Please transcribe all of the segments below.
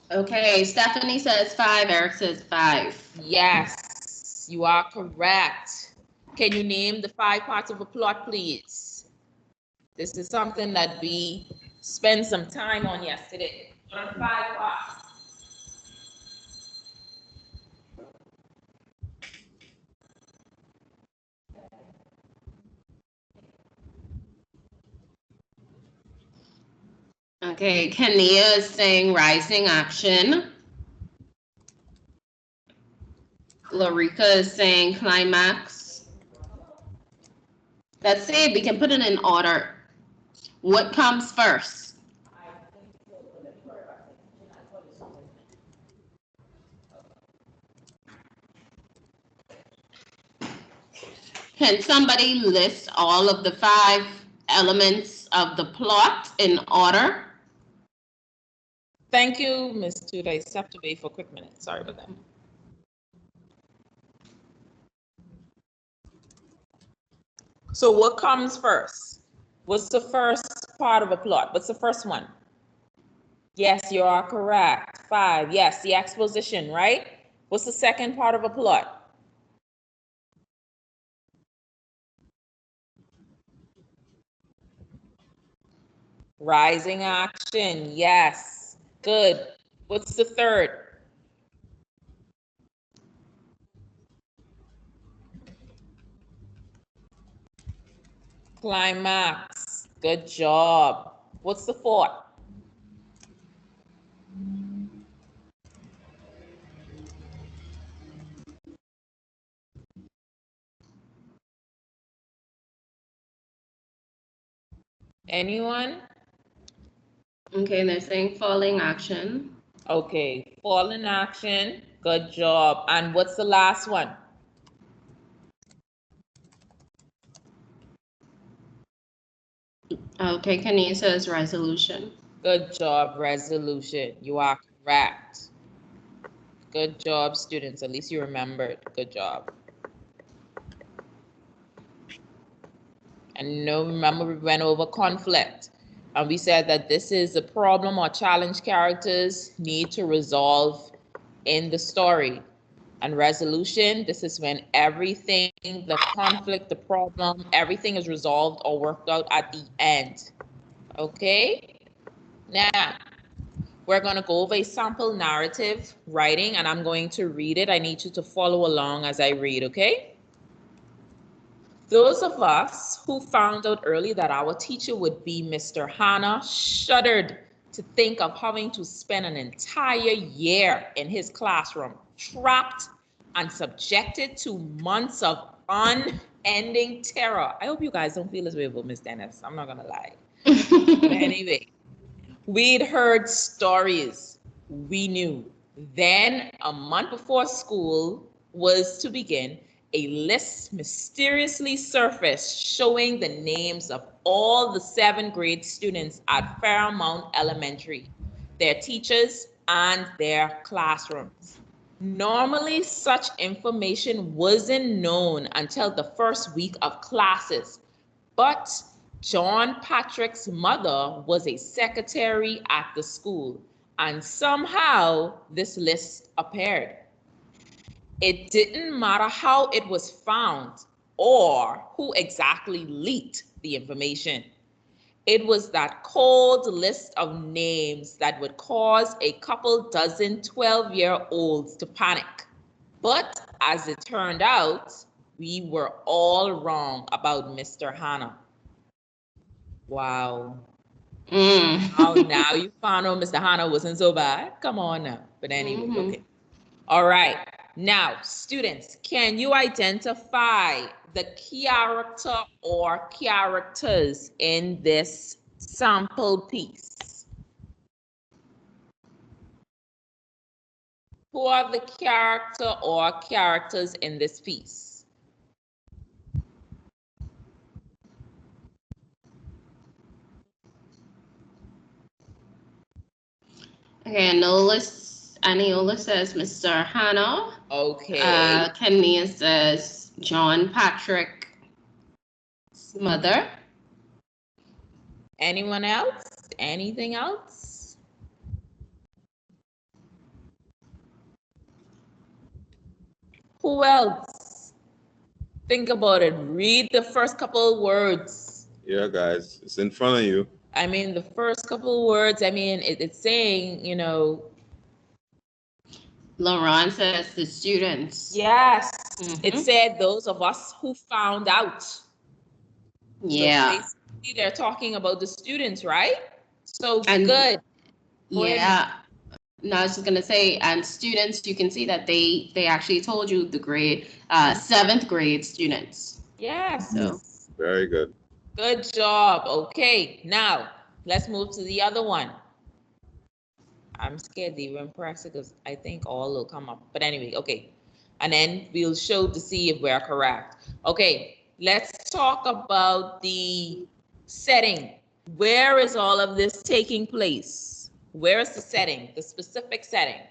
Okay, Stephanie says 5, Eric says 5. Yes, you are correct. Can you name the 5 parts of a plot, please? This is something that we spent some time on yesterday. What are 5 parts? Okay, Kania is saying rising action. Lorica is saying climax. That's it. We can put it in order. What comes first? Can somebody list all of the 5 elements of the plot in order? Thank you, Ms. Tudor. I stepped away for a quick minute. Sorry about that. So what comes first? What's the first part of a plot? What's the first one? Yes, you are correct. 5. Yes, the exposition, right? What's the second part of a plot? Rising action. Yes. Good. What's the third? Climax. Good job. What's the fourth? Anyone? Okay, they're saying falling action. Okay, fall in action. Good job. And what's the last one? Okay, Kania says resolution. Good job, resolution. You are correct. Good job, students. At least you remembered. Good job. And remember we went over conflict. And we said that this is a problem or challenge characters need to resolve in the story. And resolution, this is when everything, the conflict, the problem, everything is resolved or worked out at the end. Okay? Now, we're going to go over a sample narrative writing, and I'm going to read it. I need you to follow along as I read, okay? Those of us who found out early that our teacher would be Mr. Hannah shuddered to think of having to spend an entire year in his classroom, trapped and subjected to months of unending terror. I hope you guys don't feel this way about Miss Dennis. I'm not going to lie. But anyway, we'd heard stories. We knew. Then, a month before school was to begin, a list mysteriously surfaced showing the names of all the 7th grade students at Fairmount Elementary, their teachers, and their classrooms. Normally, such information wasn't known until the first week of classes, but John Patrick's mother was a secretary at the school, and somehow this list appeared. It didn't matter how it was found or who exactly leaked the information. It was that cold list of names that would cause a couple dozen 12-year-olds to panic. But as it turned out, we were all wrong about Mr. Hannah. Wow. Now you found out Mr. Hannah wasn't so bad. Come on now. But anyway, okay. All right. Now, students, can you identify the character or characters in this sample piece? Who are the character or characters in this piece? Okay, Aniola says Mr. Hannah. Okay. Kenia says John Patrick's mother. Anyone else? Anything else? Who else? Think about it. Read the first couple words. Yeah, guys, it's in front of you. I mean, the first couple words, I mean, it's saying, you know. Laurent says the students. Yes, it Mhm. said those of us who found out. Yeah. So basically, they're talking about the students, right? So And good. Go ahead. yeah. No, I was just gonna say, and students, you can see that they actually told you the grade, 7th grade students. Yes. So Very good. Good job. Okay, now let's move to the other one. I'm scared to even press it because I think all will come up. But anyway, okay. And then we'll show to see if we're correct. Okay, let's talk about the setting. Where is all of this taking place? Where is the setting, the specific setting?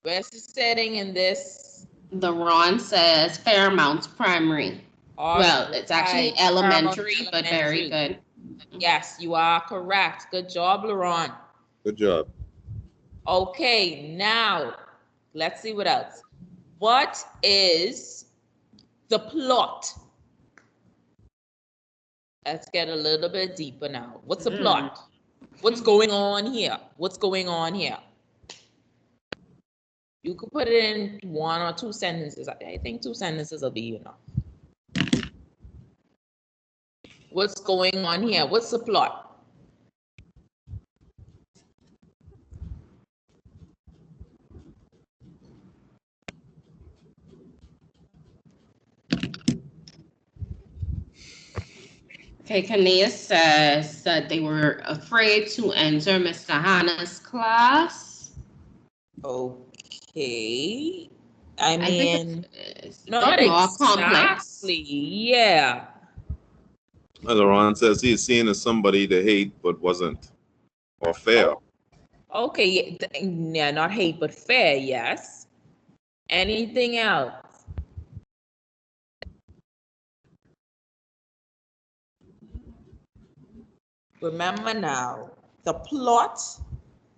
Where's the setting in this? the Ron says Fairmount Primary. Well, it's actually Alright, elementary, Paramount but very Elementary. good. Yes, you are correct. Good job, Laurent. Good job. Okay, now let's see what else. What is the plot? Let's get a little bit deeper now. What's the plot? What's going on here? What's going on here? You could put it in 1 or 2 sentences. I think 2 sentences will be enough. What's going on here? What's the plot? Okay, Kania says that they were afraid to enter Mr. Hannah's class. Okay. I I think mean, it's a not bit more complex. exactly. Yeah. Laurent says he's seen as somebody to hate but wasn't, or fair. Okay. Yeah, not hate, but fair. Yes. Anything else? Remember now, the plot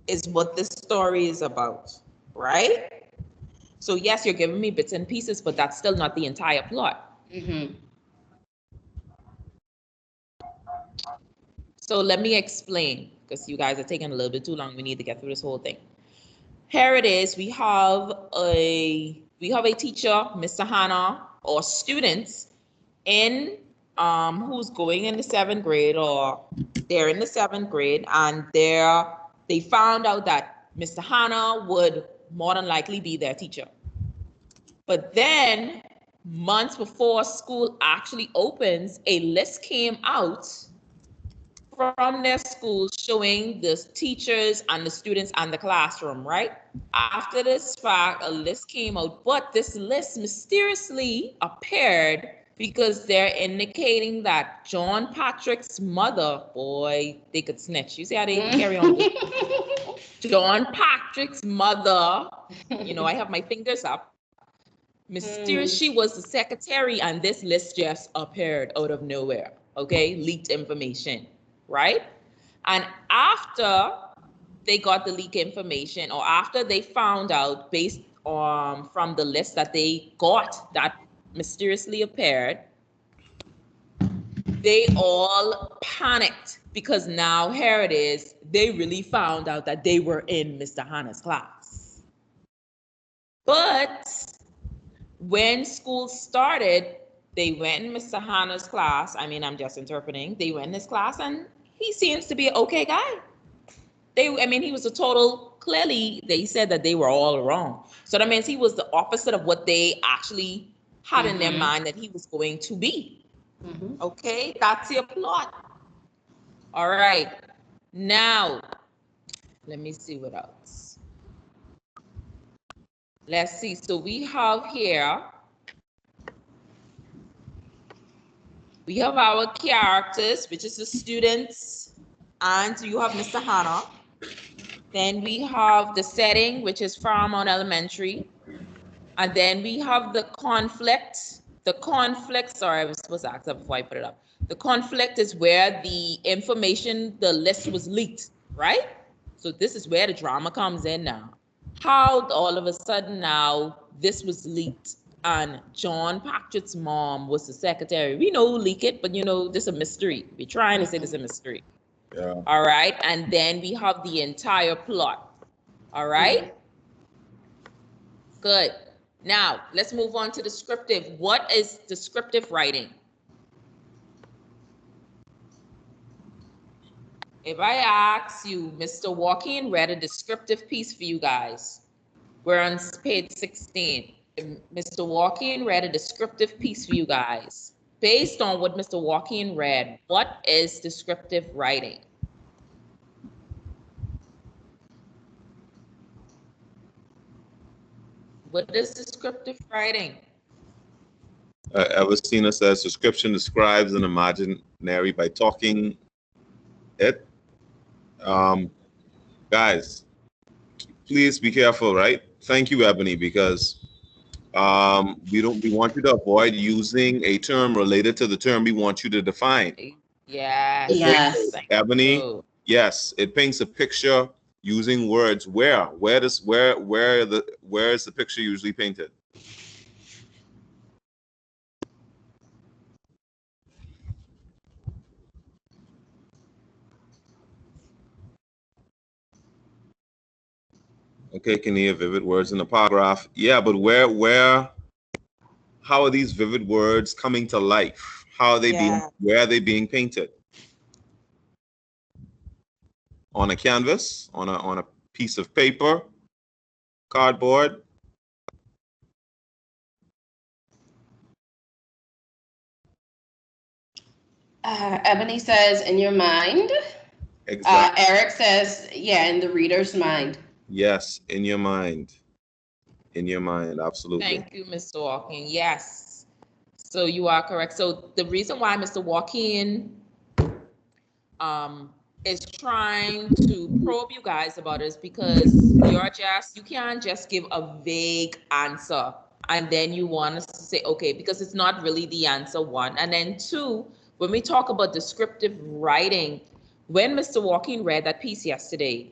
is what this story is about, right? So yes, you're giving me bits and pieces, but that's still not the entire plot. Mm-hmm. So let me explain, because you guys are taking a little bit too long. We need to get through this whole thing. Here it is. We have a teacher, Mr. Hannah, or students in who's going in the 7th grade, or they're in the 7th grade, and they found out that Mr. Hannah would more than likely be their teacher. But then months before school actually opens, a list came out from their school showing the teachers and the students and the classroom, right? After this fact, a list came out, but this list mysteriously appeared because they're indicating that John Patrick's mother, boy, they could snitch. You see how they carry on? John Patrick's mother, you know, I have my fingers up. Mysterious, she was the secretary, and this list just appeared out of nowhere. Okay, leaked information, right? And after they got the leak information, or after they found out based on from the list that they got that mysteriously appeared, they all panicked because now here it is, they really found out that they were in Mr. Hannah's class. But when school started, they went in Mr. Hannah's class. I mean, I'm just interpreting. They went in his class, and he seems to be an okay guy. He was a total, clearly, they said that they were all wrong. So that means he was the opposite of what they actually had in their mind that he was going to be. Okay, that's your plot. All right. Now, let me see what else. Let's see. So we have here, we have our characters, which is the students, and you have Mr. Hannah. Then we have the setting, which is Fairmount Elementary. And then we have the conflict. The conflict, sorry, I was supposed to ask that before I put it up. The conflict is where the information, the list was leaked, right? So this is where the drama comes in now. How all of a sudden now this was leaked and John Patrick's mom was the secretary. We know who leaked it, but this is a mystery. We're trying to say this is a mystery. Yeah. All right. And then we have the entire plot. All right. Good. Now, let's move on to descriptive. What is descriptive writing? If I ask you, Mr. Joaquin read a descriptive piece for you guys. We're on page 16. If Mr. Joaquin read a descriptive piece for you guys. Based on what Mr. Joaquin read, what is descriptive writing? What is descriptive writing? Everstina says description describes an imaginary by talking it. Guys, please be careful, right? Thank you, Ebony, because we want you to avoid using a term related to the term we want you to define. Yes. Okay? Yes. Ebony, yes, it paints a picture using words. Where is the picture usually painted? Okay, can you hear vivid words in a paragraph? Yeah, but how are these vivid words coming to life? How are they where are they being painted? On a canvas, on a piece of paper, cardboard? Ebony says, in your mind. Exactly. Eric says, yeah, in the reader's mind. Yes, in your mind. In your mind, absolutely. Thank you, Mr. Joaquin. Yes. So you are correct. So the reason why Mr. Joaquin is trying to probe you guys about it is because you can't just give a vague answer and then you want us to say, okay, because it's not really the answer, one. And then two, when we talk about descriptive writing, when Mr. Joaquin read that piece yesterday,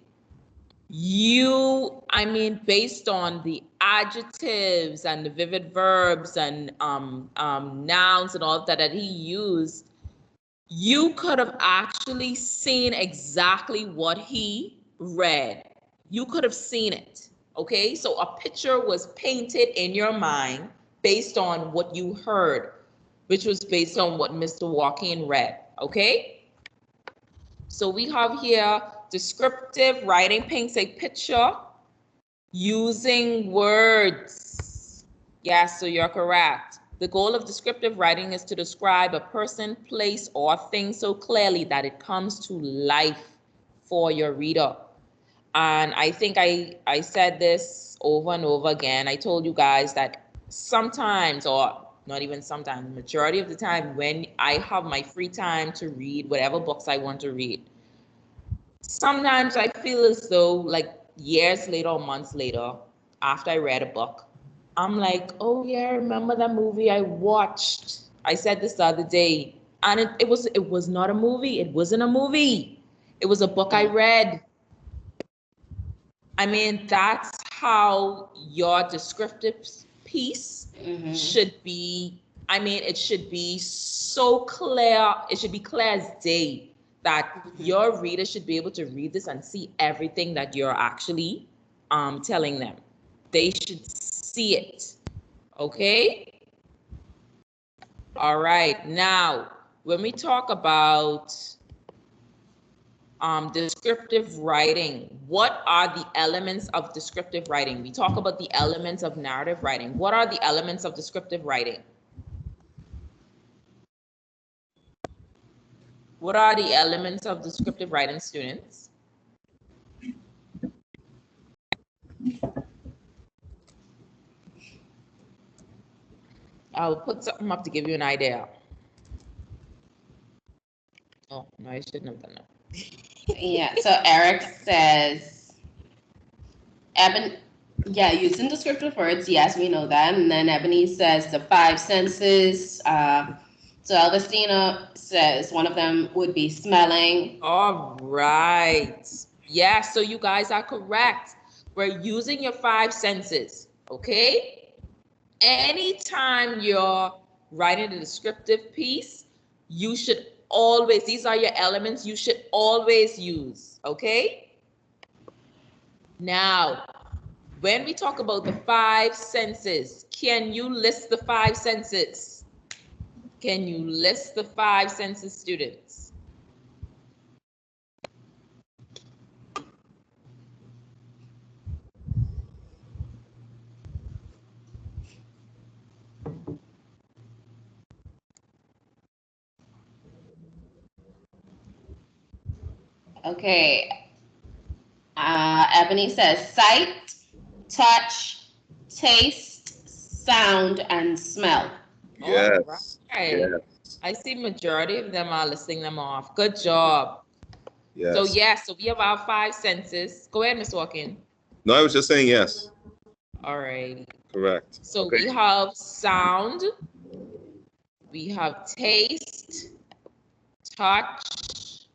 based on the adjectives and the vivid verbs and nouns and all that he used, you could have actually seen exactly what he read. You could have seen it, okay? So a picture was painted in your mind based on what you heard, which was based on what Mr. Joaquin read, okay? So we have here descriptive writing paints a picture using words. Yes, so you're correct. The goal of descriptive writing is to describe a person, place, or thing so clearly that it comes to life for your reader. And I think I said this over and over again. I told you guys that sometimes, or not even sometimes, majority of the time when I have my free time to read whatever books I want to read, sometimes I feel as though like years later or months later, after I read a book, I'm like, oh yeah, I remember that movie I watched. I said this the other day, and it was not a movie. It wasn't a movie. It was a book I read. That's how your descriptive piece should be. It should be so clear. It should be clear as day that your reader should be able to read this and see everything that you're actually telling them. They should see it. Okay? All right. Now, when we talk about descriptive writing, what are the elements of descriptive writing? We talk about the elements of narrative writing. What are the elements of descriptive writing? What are the elements of descriptive writing, students? I'll put something up to give you an idea. Oh, no, I shouldn't have done that. Yeah, so Eric says, using descriptive words, yes, we know that. And then Ebony says the five senses. So Elvistina says one of them would be smelling. All right. Yeah, so you guys are correct. We're using your five senses, okay? anytime you're writing a descriptive piece, you should always, these are your elements you should always use, okay? Now, when we talk about the 5 senses, can you list the 5 senses? Can you list the 5 senses, students? Okay. Ebony says sight, touch, taste, sound, and smell. Yes. All right. Yes. I see majority of them are listing them off. Good job. Yes. So yes, so we have our 5 senses. Go ahead, Ms. Walken. No, I was just saying yes. All right. Correct. So Okay. we have sound, we have taste, touch,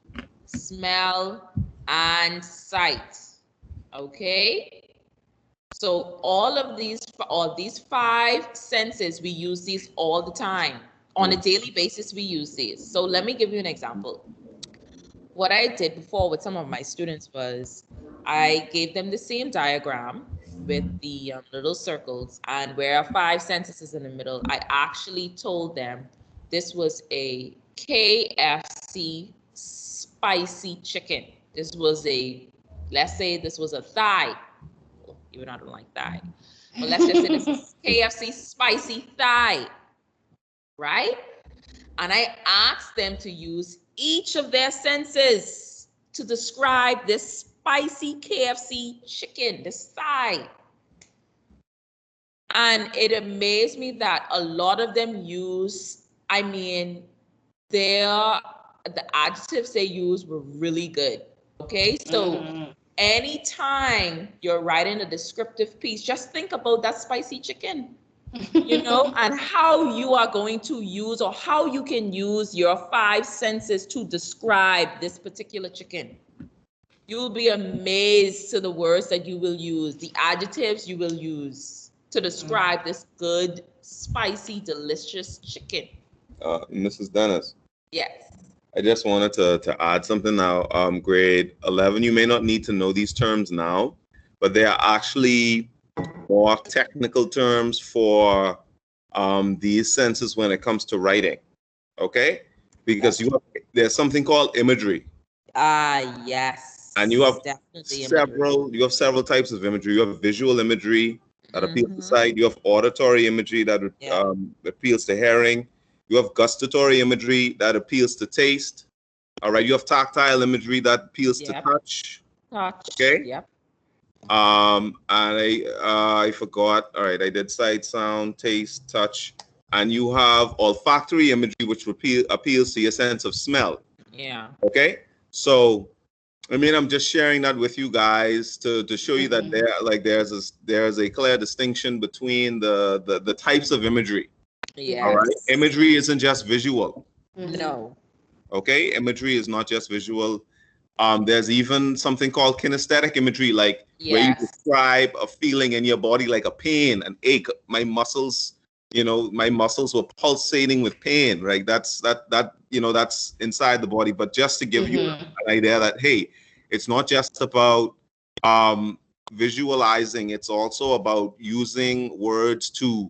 smell, and sight. Okay? So all these 5 senses, we use these all the time. On a daily basis, we use these. So let me give you an example. What I did before with some of my students was I gave them the same diagram with the little circles, and where 5 sentences in the middle, I actually told them this was a KFC spicy chicken. This was let's say this was a thigh, even though I don't like thigh, but let's just say this is KFC spicy thigh, right? And I asked them to use each of their senses to describe this spicy KFC chicken, this thigh. And it amazed me that a lot of them use, the adjectives they used were really good. Okay, so anytime you're writing a descriptive piece, just think about that spicy chicken. And how you are going to use, or how you can use your 5 senses to describe this particular chicken. You'll be amazed to the words that you will use, the adjectives you will use to describe this good, spicy, delicious chicken. Mrs. Dennis. Yes. I just wanted to add something now. Grade 11, you may not need to know these terms now, but they are actually more technical terms for these senses when it comes to writing. Okay? Because there's something called imagery. Yes. And you have definitely several types of imagery. You have visual imagery that appeals to sight. You have auditory imagery that appeals to hearing. You have gustatory imagery that appeals to taste. All right. You have tactile imagery that appeals to touch. Okay. Yep. And I forgot. All right. I did sight, sound, taste, touch, and you have olfactory imagery, which appeals to your sense of smell. Yeah. Okay. So, I'm just sharing that with you guys to show you that there's a clear distinction between the types of imagery. Yes. All right. Imagery isn't just visual. No. Okay. Imagery is not just visual. There's even something called kinesthetic imagery, like where you describe a feeling in your body, like a pain, an ache. My muscles were pulsating with pain, right? That's inside the body. But just to give you an idea that, hey, it's not just about visualizing, it's also about using words to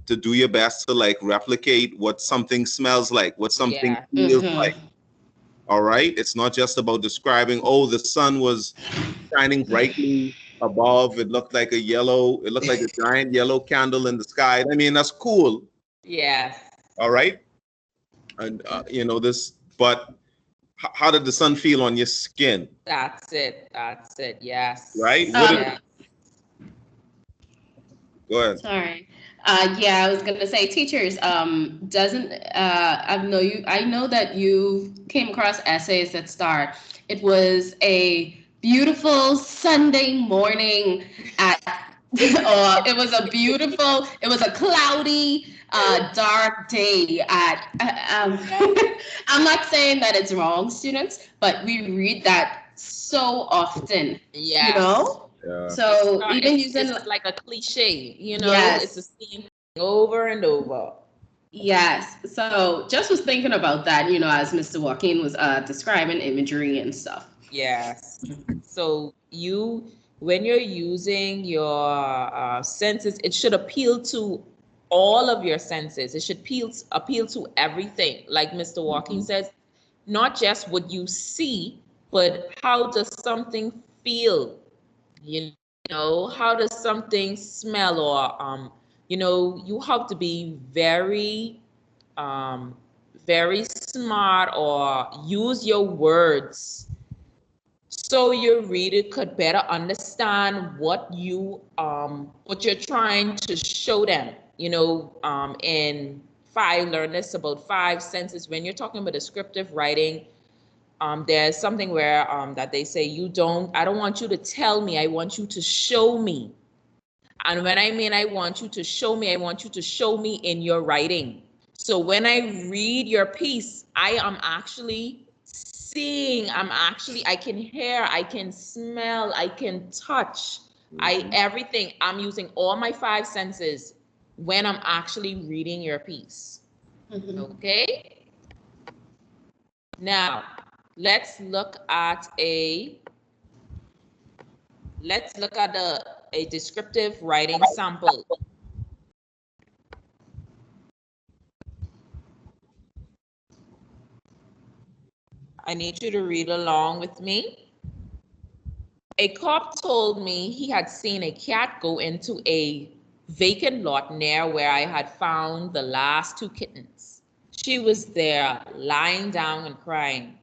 do your best to like replicate what something smells like, what something feels like. All right. It's not just about describing, oh, the sun was shining brightly above. It looked like a giant yellow candle in the sky. That's cool. Yes. All right. And, but how did the sun feel on your skin? That's it. Yes. Right. Go ahead. Sorry. I was gonna say, teachers, I know that you came across essays that start, it was a beautiful Sunday morning or it was a cloudy, dark day at, I'm not saying that it's wrong, students, but we read that so often, Yeah. So even using it's like a cliche, Yes. it's the same over and over. Yes. So just was thinking about that, as Mr. Joaquin was describing imagery and stuff. Yes. So when you're using your senses, it should appeal to all of your senses. It should appeal to everything. Like Mr. Joaquin says, not just what you see, but how does something feel? How does something smell? Or you have to be um, very smart, or use your words so your reader could better understand what you're trying to show them. In learn this about five senses. When you're talking about descriptive writing, there's something where that they say, I don't want you to tell me, I want you to show me. And when I mean I want you to show me, I want you to show me in your writing. So when I read your piece, I am actually seeing, I can hear, I can smell, I can touch, everything. I'm using all my five senses when I'm actually reading your piece. Okay? Now, let's look at a descriptive writing sample. I need you to read along with me. A cop told me he had seen a cat go into a vacant lot near where I had found the last two kittens. She was there, lying down and crying.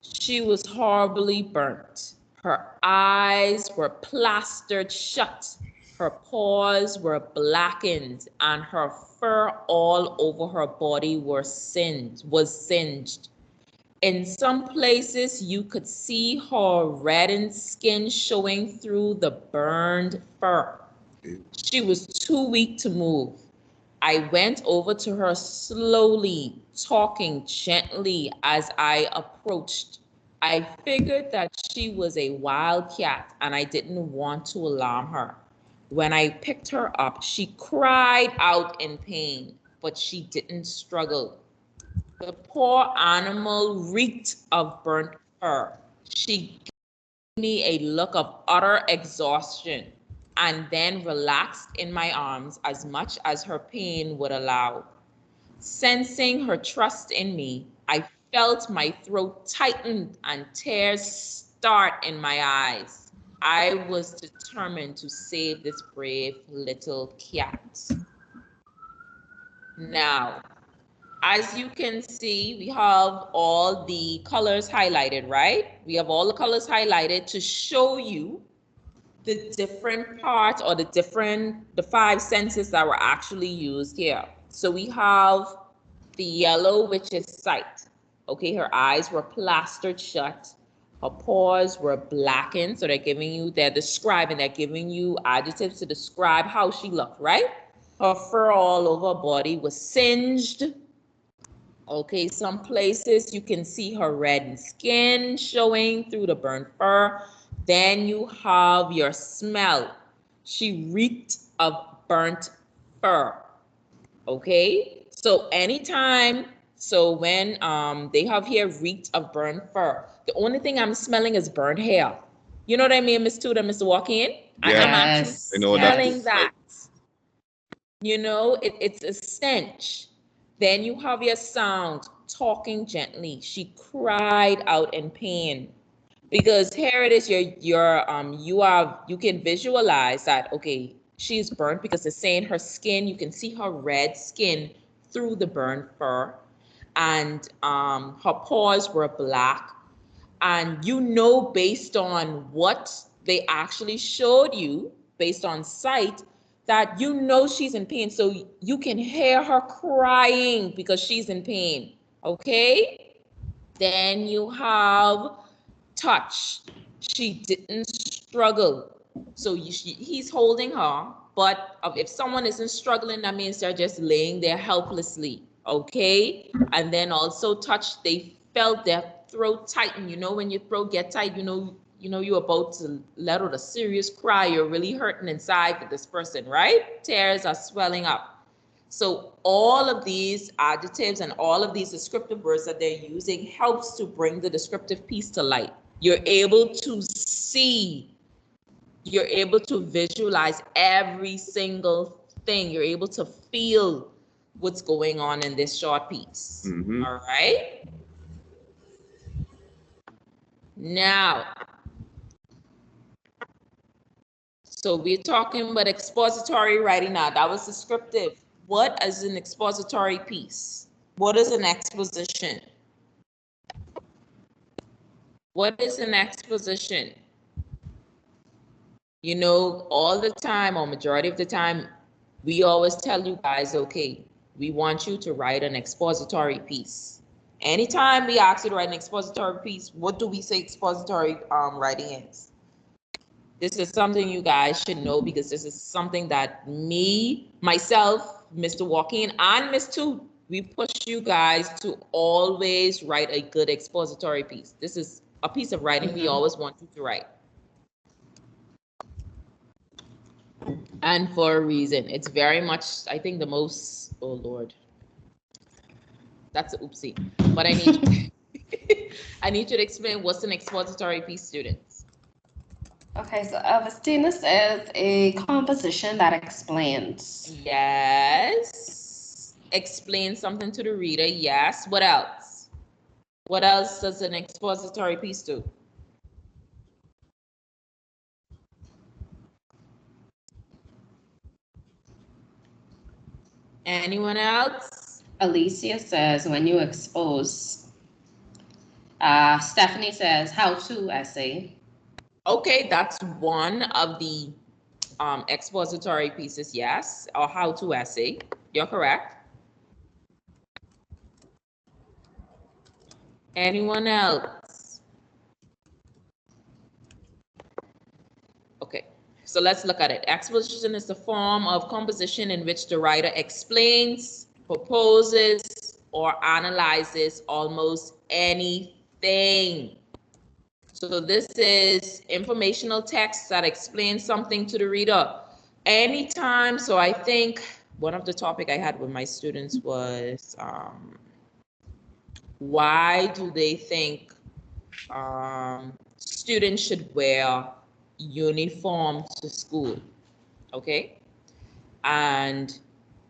She was horribly burnt. Her eyes were plastered shut. Her paws were blackened, and her fur all over her body was singed. In some places, you could see her reddened skin showing through the burned fur. She was too weak to move. I went over to her slowly, talking gently as I approached. I figured that she was a wild cat and I didn't want to alarm her. When I picked her up, she cried out in pain, but she didn't struggle. The poor animal reeked of burnt fur. She gave me a look of utter exhaustion and then relaxed in my arms as much as her pain would allow. Sensing her trust in me, I felt my throat tighten and tears start in my eyes. I was determined to save this brave little cat. Now, as you can see, we have all the colors highlighted, right? We have all the colors highlighted to show you the different parts, or the five senses that were actually used here. So we have the yellow, which is sight. Okay, her eyes were plastered shut. Her paws were blackened. So they're giving you adjectives to describe how she looked, right? Her fur all over her body was singed. Okay, some places you can see her red skin showing through the burnt fur. Then you have your smell. She reeked of burnt fur. Okay, so when they have here reeked of burnt fur, the only thing I'm smelling is burnt hair. You know what I mean, Miss Tudor, Mr. Walk-in? Yeah, I'm actually I know that. smelling that. It's a stench. Then you have your sound, talking gently. She cried out in pain. Because here it is, you can visualize that, okay, she's burnt because it's saying her skin, you can see her red skin through the burnt fur. And her paws were black. And based on what they actually showed you, based on sight, that she's in pain. So you can hear her crying because she's in pain. Okay? Then you have touch. She didn't struggle. So he's holding her, but if someone isn't struggling, that means they're just laying there helplessly. Okay? And then also touch, they felt their throat tighten. When your throat get tight, you're about to let out a serious cry. You're really hurting inside for this person, right? Tears are swelling up. So all of these adjectives and all of these descriptive words that they're using helps to bring the descriptive piece to light. You're able to see, you're able to visualize every single thing. You're able to feel what's going on in this short piece. All right. Now, so we're talking about expository writing now. That was descriptive. What is an expository piece? What is an exposition? What is an exposition? You know, all the time, or majority of the time, we always tell you guys, okay, we want you to write an expository piece. Anytime we ask you to write an expository piece, what do we say expository writing is? This is something you guys should know, because this is something that myself, Mr. Joaquin, and Miss Toot, we push you guys to always write a good expository piece. This is a piece of writing we always want you to write. And for a reason. It's very much, I think, the most, oh Lord, that's an oopsie. But I need I need you to explain what's an expository piece, students. Okay, so Elvistina says a composition that explains. Yes. Explain something to the reader. Yes. What else? What else does an expository piece do? Anyone else? Alicia says when you expose. Stephanie says how-to essay. Okay, that's one of the expository pieces, yes, or how-to essay. You're correct. Anyone else? Okay, so let's look at it. Exposition is the form of composition in which the writer explains, proposes, or analyzes almost anything. So this is informational text that explains something to the reader anytime. So I think one of the topic I had with my students was why do they think students should wear uniform to school? Okay. And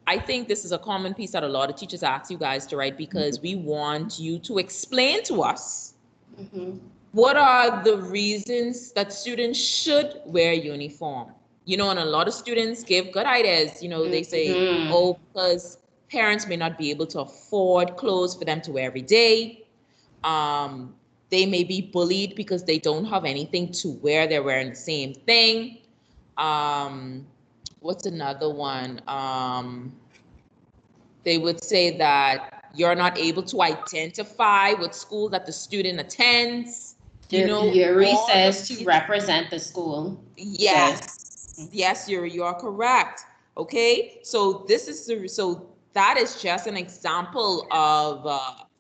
I think this is a common piece that a lot of teachers ask you guys to write, because we want you to explain to us what are the reasons that students should wear uniform. You know, and a lot of students give good ideas. You know, they say, oh, because parents may not be able to afford clothes for them to wear every day. They may be bullied because they don't have anything to wear. They're wearing the same thing. What's another one? They would say that you're not able to identify what school that the student attends. You know, Yuri says to represent the school. Yes, yes, you're correct. Okay, so this is so that is just an example of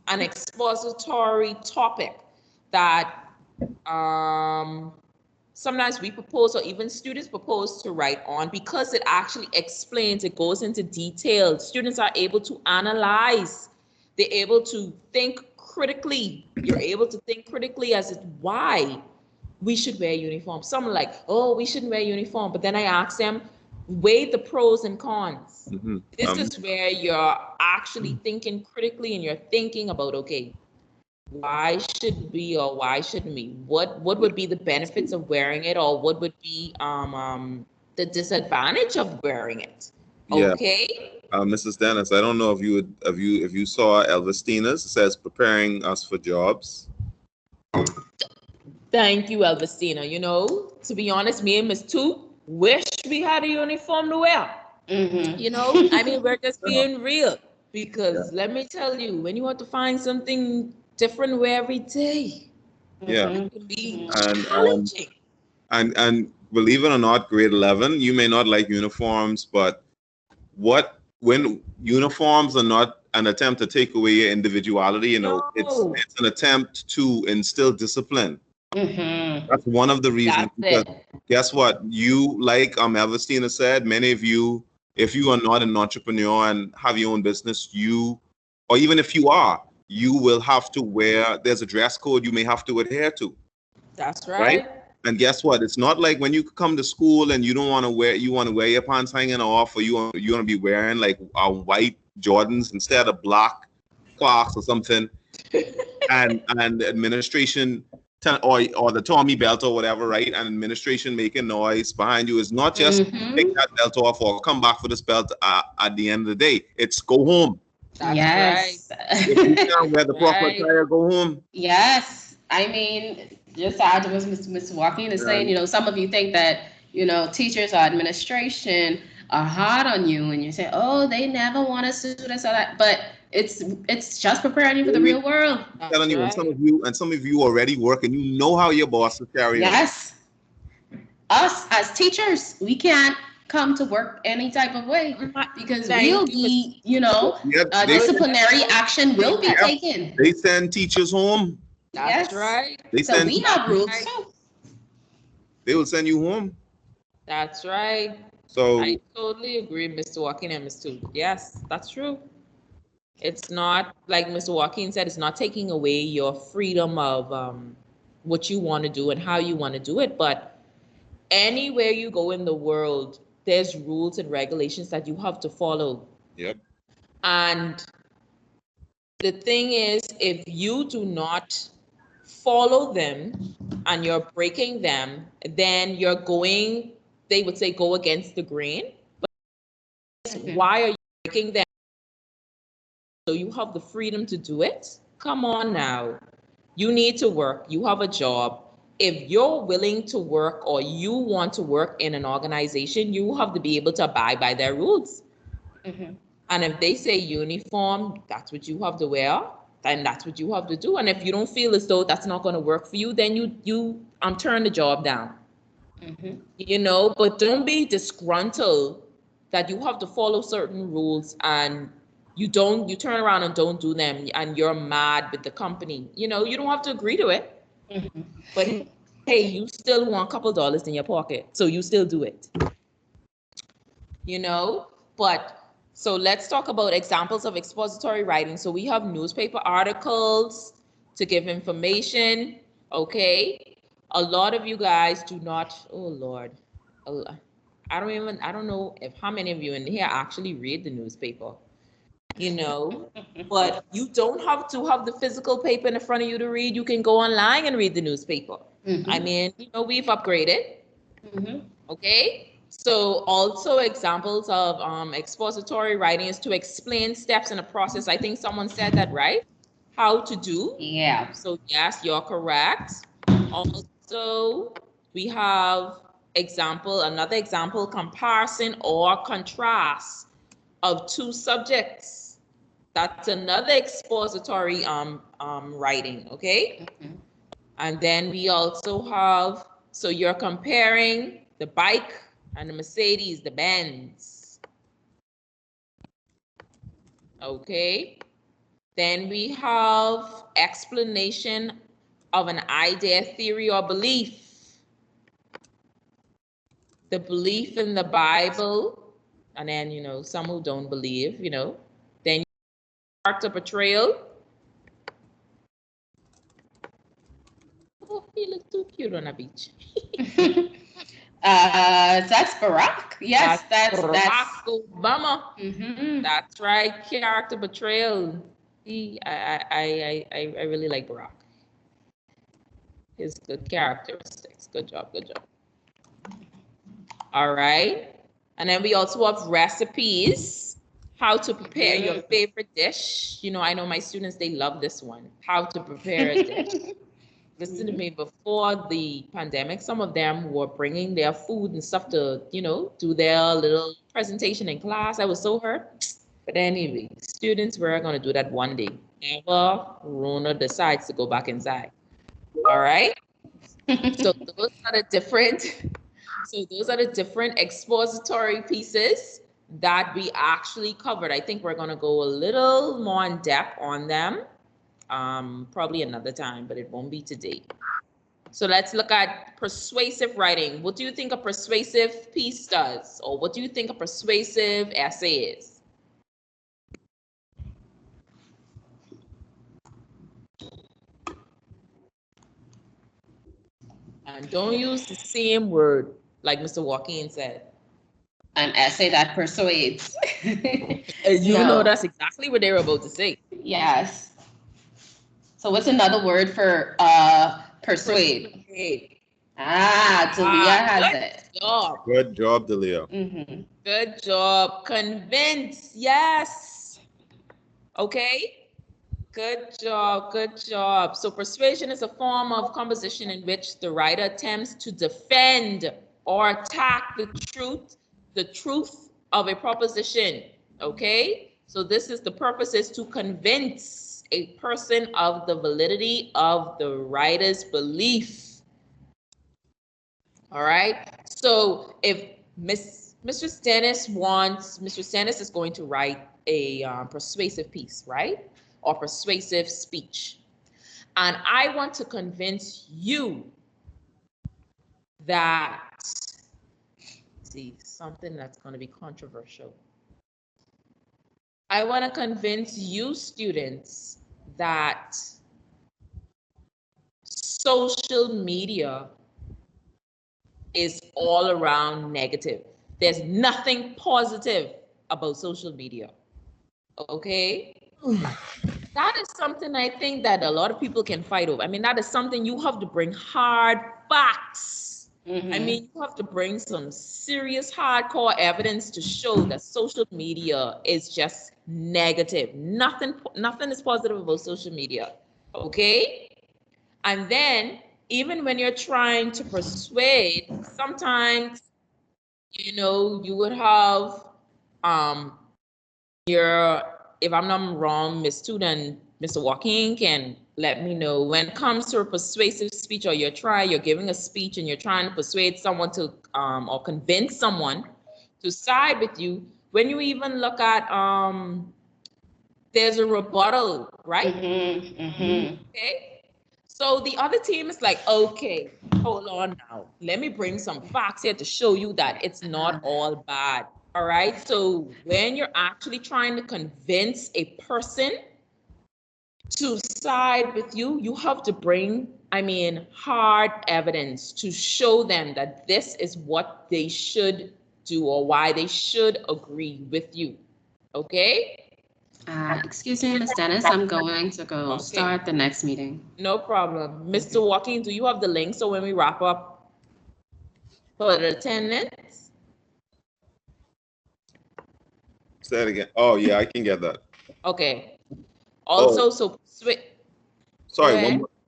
an expository topic that sometimes we propose, or even students propose to write on, because it actually explains, it goes into detail. Students are able to analyze, they're able to think critically. You're able to think critically as to why we should wear uniform. Some are like, oh, we shouldn't wear uniform. But then I ask them, weigh the pros and cons. This is where you're actually thinking critically, and you're thinking about, okay, why should we or why shouldn't we? What would be the benefits of wearing it, or what would be the disadvantage of wearing it? Okay. Mrs. Dennis, I don't know if you saw Elvistina's. It says preparing us for jobs. Thank you, Elvistina. You know, to be honest, me and Miss Toot wish we had a uniform to wear. You know, I mean, we're just being real, because let me tell you, when you want to find something different to wear every day, it can be challenging. And believe it or not, grade 11, you may not like uniforms, but when uniforms are not an attempt to take away your individuality, you know, it's an attempt to instill discipline. That's one of the reasons. Because guess what? You, like Elvistina said, many of you if you are not an entrepreneur and have your own business, or even if you are, you will have to wear, there's a dress code you may have to adhere to. That's Right? right. And guess what? It's not like when you come to school and you don't want to wear, you want to wear your pants hanging off, or you want to be wearing like white Jordans instead of black Clarks or something, and administration or the Tommy belt or whatever, right? And administration making noise behind you is not just take that belt off or come back for this belt at the end of the day. It's go home. That's right. Yes. If you can't wear the proper Right. attire, go home. Yes. I mean, just to add to what Mr. Joaquin is saying, some of you think that, teachers or administration are hard on you and you say, oh, they never want to sue this or that. But it's just preparing you for the real world. I'm telling you, and some of you already work and you know how your boss is carrying. Yes. Us as teachers, we can't come to work any type of way because we'll be, disciplinary action will be taken. They send teachers home. That's right. So we have rules too. They will send you home. That's right. So I totally agree, Mr. Joaquin and Mr. Yes, that's true. It's not, like Mr. Joaquin said, it's not taking away your freedom of what you want to do and how you want to do it. But anywhere you go in the world, there's rules and regulations that you have to follow. Yep. And the thing is, if you do not follow them and you're breaking them, then you're going, they would say, go against the grain. But why are you breaking them? So you have the freedom to do it. Come on now. You need to work. You have a job. If you're willing to work or you want to work in an organization, you have to be able to abide by their rules. And if they say uniform, that's what you have to wear, then that's what you have to do. And if you don't feel as though that's not going to work for you, then you turn the job down. But don't be disgruntled that you have to follow certain rules and you turn around and don't do them and you're mad with the company. You don't have to agree to it. But hey, you still want a couple dollars in your pocket, so you still do it. But so let's talk about examples of expository writing. So we have newspaper articles to give information, okay? A lot of you guys do not, oh Lord, I don't know if how many of you in here actually read the newspaper, but you don't have to have the physical paper in front of you to read. You can go online and read the newspaper. I mean, we've upgraded, okay? So also examples of expository writing is to explain steps in a process. I think someone said that, right? How to do. Yeah. So yes, you're correct. Also, we have another example, comparison or contrast of two subjects. That's another expository writing, okay? And then we also have, so you're comparing the bike and the Mercedes, the Benz. Okay. Then we have explanation of an idea, theory, or belief. The belief in the Bible, and then, some who don't believe, then character portrayal. Oh, he looks too cute on a beach. That's Barack. Yes, that's Barack Obama. That's right, character portrayal. I really like Barack. His good characteristics. Good job. All right, and then we also have recipes. How to prepare your favorite dish. I know my students, they love this one. How to prepare a dish. Listen to me, before the pandemic, some of them were bringing their food and stuff to, do their little presentation in class. I was so hurt. But anyway, students were going to do that one day. Never Rona decides to go back inside. All right. So those are the different expository pieces that we actually covered. I think we're going to go a little more in depth on them. Probably another time, but it won't be today. So let's look at persuasive writing. What do you think a persuasive piece does? Or what do you think a persuasive essay is? And don't use the same word like Mr. Joaquin said. An essay that persuades. You know that's exactly what they were about to say. Yes. So what's another word for persuade? Talia has it. Job. Good job, Delia. Mm-hmm. Good job. Convince. Yes. Okay. Good job. Good job. So persuasion is a form of composition in which the writer attempts to defend or attack the truth of a proposition. Okay. So this is the purpose is to convince a person of the validity of the writer's belief. All right. So if Mr. Dennis is going to write a persuasive piece, right? Or persuasive speech. And I want to convince you that, see, something that's going to be controversial. I want to convince you students that social media is all around negative. There's nothing positive about social media. Okay? That is something I think that a lot of people can fight over. I mean, that is something you have to bring hard facts. Mm-hmm. I mean, you have to bring some serious hardcore evidence to show that social media is just negative. Nothing is positive about social media. Okay? And then even when you're trying to persuade, sometimes, you would have if I'm not wrong, Ms. Student, Mr. Joaquin can let me know when it comes to a persuasive speech, or you're giving a speech and you're trying to persuade someone to or convince someone to side with you. When you even look at there's a rebuttal, right? Mm-hmm, mm-hmm. Okay. So the other team is like, okay, hold on now. Let me bring some facts here to show you that it's not all bad. All right. So when you're actually trying to convince a person to side with you, you have to bring, hard evidence to show them that this is what they should do or why they should agree with you. Okay? Excuse me, Ms. Dennis, I'm going to go start the next meeting. No problem. Mr. Joaquin, do you have the link so when we wrap up for the attendance? Say it again. Oh, yeah, I can get that. Okay. Also, sorry,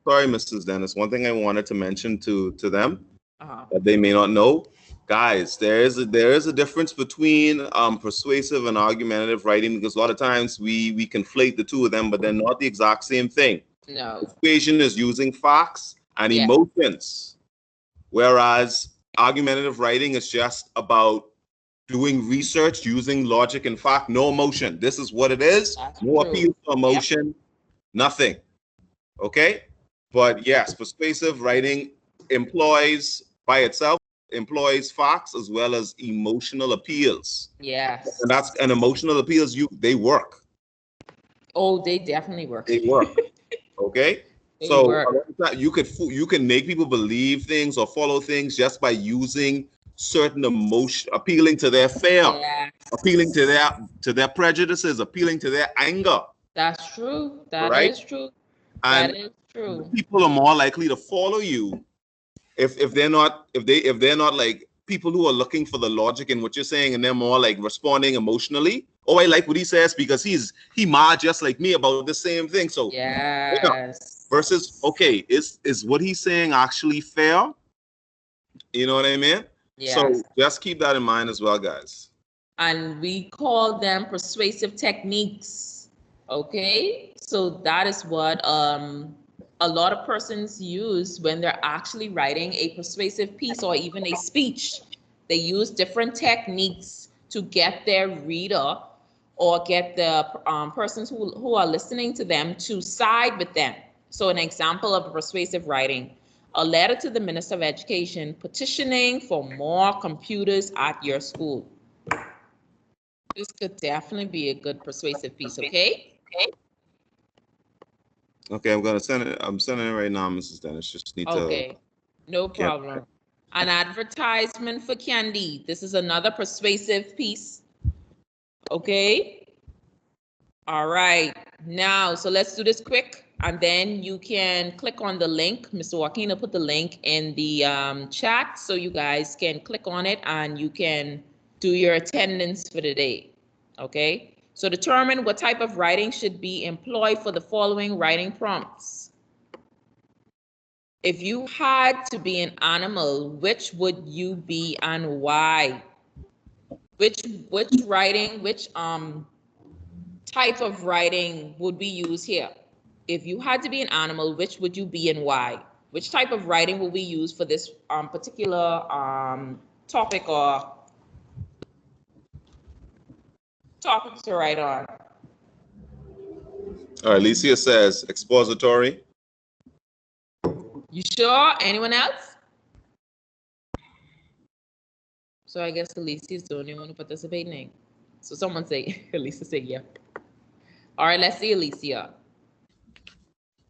Mrs. Dennis. One thing I wanted to mention to them that they may not know. Guys, there is a difference between persuasive and argumentative writing, because a lot of times we conflate the two of them, but they're not the exact same thing. No. Persuasion is using facts and emotions, whereas argumentative writing is just about doing research using logic and fact, no emotion. This is what it is. That's no true. appeal to emotion, nothing. Okay? But yes, persuasive writing employs facts as well as emotional appeals. Yes. And emotional appeals, they work. Oh, they definitely work. They work. Okay? You can make people believe things or follow things just by using certain emotion, appealing to their fear, appealing to their prejudices, appealing to their anger. That's true. That is true. And that is true. People are more likely to follow you if they're not like people who are looking for the logic in what you're saying, and they're more like responding emotionally. Oh, I like what he says because he mad just like me about the same thing. So versus, okay, is what he's saying actually fair? You know what I mean? Yes. So just keep that in mind as well, guys. And we call them persuasive techniques. Okay, so that is what a lot of persons use when they're actually writing a persuasive piece or even a speech. They use different techniques to get their reader or get the persons who are listening to them to side with them. So an example of persuasive writing, a letter to the Minister of Education petitioning for more computers at your school. This could definitely be a good persuasive piece, okay? Okay, I'm gonna send it. I'm sending it right now, Mrs. Dennis. Just need to. Okay, no problem. An advertisement for candy. This is another persuasive piece. Okay. All right. Now, so let's do this quick, and then you can click on the link. Mr. Joaquin will put the link in the chat, so you guys can click on it and you can do your attendance for the day. Okay. So determine what type of writing should be employed for the following writing prompts. If you had to be an animal, which would you be and why? Which writing, which type of writing would we use here? If you had to be an animal, which would you be and why? Which type of writing will we use for this particular topic or topic to write on? All right, Alicia says expository. You sure? Anyone else? So I guess Alicia is the only one who participating. So someone say, Alicia say yeah. All right, let's see, Alicia.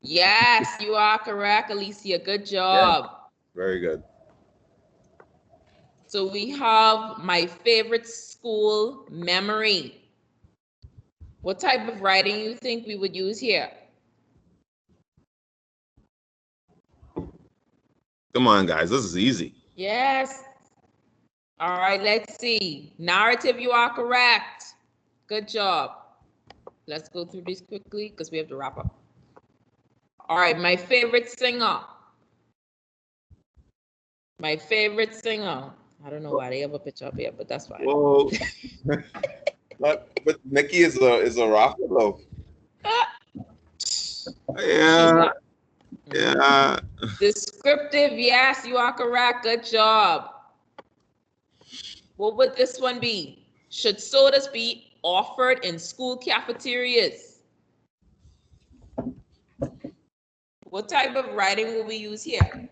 Yes, you are correct, Alicia. Good job. Yeah. Very good. So we have my favorite school memory. What type of writing you think we would use here? Come on, guys. This is easy. Yes. All right, let's see. Narrative, you are correct. Good job. Let's go through these quickly because we have to wrap up. All right, my favorite singer. My favorite singer. I don't know why they have a picture up here, but that's fine. Whoa. But Nikki is a rapper though. Yeah. Yeah. Descriptive, yes, you are correct. Good job. What would this one be? Should sodas be offered in school cafeterias? What type of writing will we use here?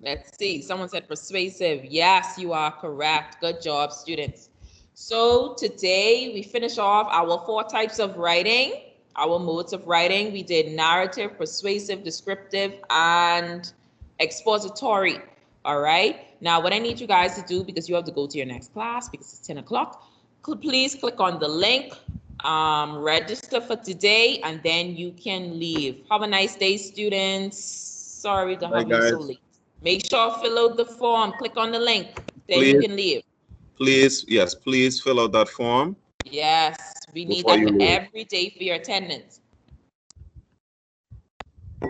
Let's see. Someone said persuasive. Yes, you are correct. Good job, students. So today we finish off our 4 types of writing, our modes of writing. We did narrative, persuasive, descriptive, and expository. All right. Now, what I need you guys to do, because you have to go to your next class because it's 10 o'clock, please click on the link, register for today, and then you can leave. Have a nice day, students. Sorry to have you so late. Make sure fill out the form. Click on the link. Then you can leave. Please, yes, please fill out that form. Yes, we need that for every day for your attendance.